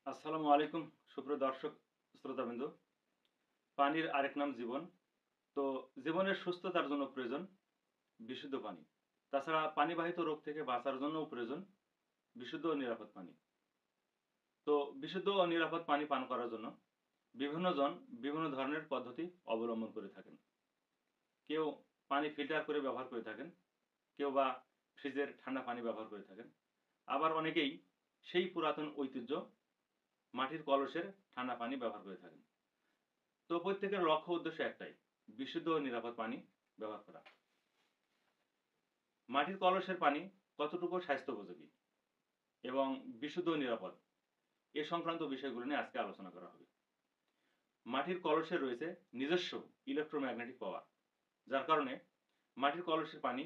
আসসালামু আলাইকুম সুপ্রিয় দর্শক শ্রোতাবৃন্দ। পানির আরেক নাম জীবন। তো জীবনের সুস্থতার জন্য প্রয়োজন বিশুদ্ধ পানি। তাছাড়া পানিবাহিত রোগ থেকে বাঁচার জন্যও প্রয়োজন বিশুদ্ধ ও নিরাপদ পানি। তো বিশুদ্ধ ও নিরাপদ পানি পান করার জন্য বিভিন্ন জন বিভিন্ন ধরনের পদ্ধতি অবলম্বন করে থাকেন। কেউ পানি ফিল্টার করে ব্যবহার করে থাকেন, কেউ বা ফ্রিজের ঠান্ডা পানি ব্যবহার করে থাকেন। আবার অনেকেই সেই পুরাতন ঐতিহ্য মাটির কলসের ঠান্ডা পানি ব্যবহার করে থাকেন। তো প্রত্যেকের লক্ষ্য উদ্দেশ্য একটাই, বিশুদ্ধ ও নিরাপদ পানি ব্যবহার করা। মাটির কলসের পানি কতটুকু স্বাস্থ্যোপযোগী এবং বিশুদ্ধ ও নিরাপদ এ সংক্রান্ত বিষয়গুলো নিয়ে আজকে আলোচনা করা হবে। মাটির কলসে রয়েছে নিজস্ব ইলেকট্রোম্যাগনেটিক পাওয়ার, যার কারণে মাটির কলসের পানি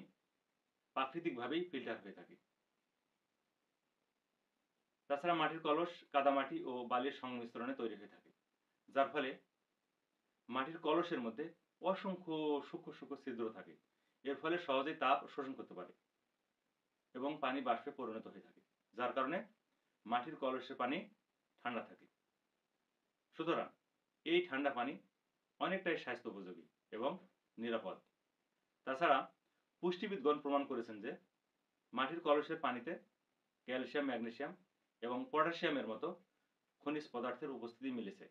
প্রাকৃতিকভাবেই ফিল্টার হয়ে থাকে। তাছাড়া মাটির কলস কাদামাটি ও বালির সংমিশ্রণে তৈরি হয়ে থাকে, যার ফলে মাটির কলসের মধ্যে অসংখ্য সূক্ষ্ম সূক্ষ্ম ছিদ্র থাকে। এর ফলে সহজেই তাপ শোষণ করতে পারে এবং পানি বাষ্পে পরিণত হয়ে থাকে, যার কারণে মাটির কলসের পানি ঠান্ডা থাকে। সুতরাং এই ঠান্ডা পানি অনেকটাই স্বাস্থ্য উপযোগী এবং নিরাপদ। তাছাড়া পুষ্টিবিদগণ প্রমাণ করেছেন যে মাটির কলসের পানিতে ক্যালসিয়াম, ম্যাগনেসিয়াম এবং পটাশিয়ামের মতো খনিজ পদার্থের উপস্থিতি মিলেছে,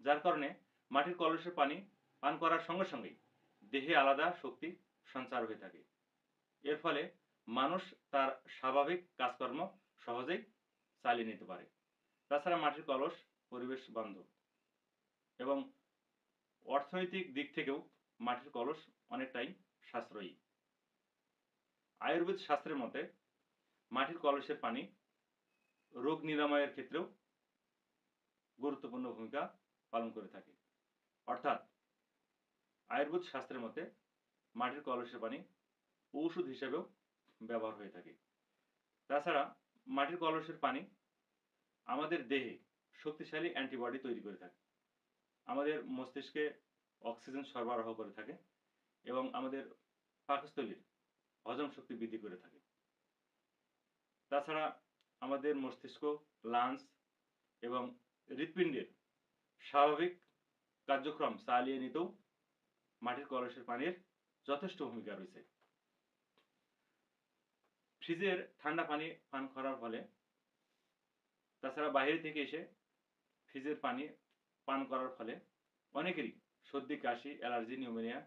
যার কারণে মাটির কলসের পানি পান করার সঙ্গে সঙ্গেই দেহে আলাদা শক্তি সঞ্চার হয়ে থাকে। এর ফলে মানুষ তার স্বাভাবিক কাজকর্ম সহজেই চালিয়ে নিতে পারে। তাছাড়া মাটির কলস পরিবেশ বান্ধব এবং অর্থনৈতিক দিক থেকেও মাটির কলস অনেকটাই সাশ্রয়ী। আয়ুর্বেদ শাস্ত্রের মতে মাটির কলসের পানি রোগ নিরাময়ের ক্ষেত্রেও গুরুত্বপূর্ণ ভূমিকা পালন করে থাকে। অর্থাৎ আয়ুর্বেদ শাস্ত্রের মতে মাটির কলসের পানি ঔষধ হিসেবেও ব্যবহার হয়ে থাকে। তাছাড়া মাটির কলসের পানি আমাদের দেহে শক্তিশালী অ্যান্টিবডি তৈরি করে থাকে, আমাদের মস্তিষ্কে অক্সিজেন সরবরাহ করে থাকে এবং আমাদের পাকস্থলীর হজম শক্তি বৃদ্ধি করে থাকে। তাছাড়া আমাদের মস্তিষ্ক, লাংস এবং হৃৎপিণ্ডের স্বাভাবিক কার্যক্রম চালিয়ে নিতেও মাটির কলসের পানির যথেষ্ট ভূমিকা রয়েছে। ফ্রিজের ঠান্ডা পানি পান করার ফলে, তাছাড়া বাইরে থেকে এসে ফ্রিজের পানি পান করার ফলে অনেকেরই সর্দি, কাশি, অ্যালার্জি, নিউমোনিয়া,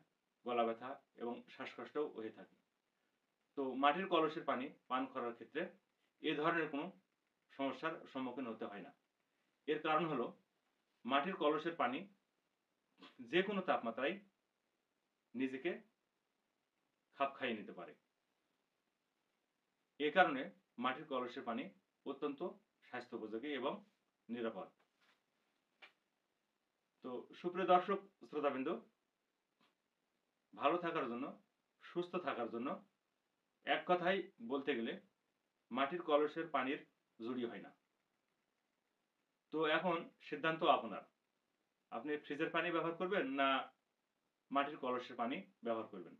গলা ব্যথা এবং শ্বাসকষ্টও হয়ে থাকে। তো মাটির কলসের পানি পান করার ক্ষেত্রে এ ধরনের কোনো সমস্যার সম্মুখীন হতে হয় না। এর কারণ হলো মাটির কলসের পানি যে কোনো তাপমাত্রায় নিজেকে খাপ খাইয়ে নিতে পারে। এ কারণে মাটির কলসের পানি অত্যন্ত স্বাস্থ্যোপযোগী এবং নিরাপদ। তো সুপ্রিয় দর্শক শ্রোতাবৃন্দ, ভালো থাকার জন্য, সুস্থ থাকার জন্য এক কথায় বলতে গেলে মাটির কলসের পানির জুড়ি হয় না। তো এখন সিদ্ধান্ত আপনার, আপনি ফ্রিজের পানি ব্যবহার করবেন না মাটির কলসের পানি ব্যবহার করবেন।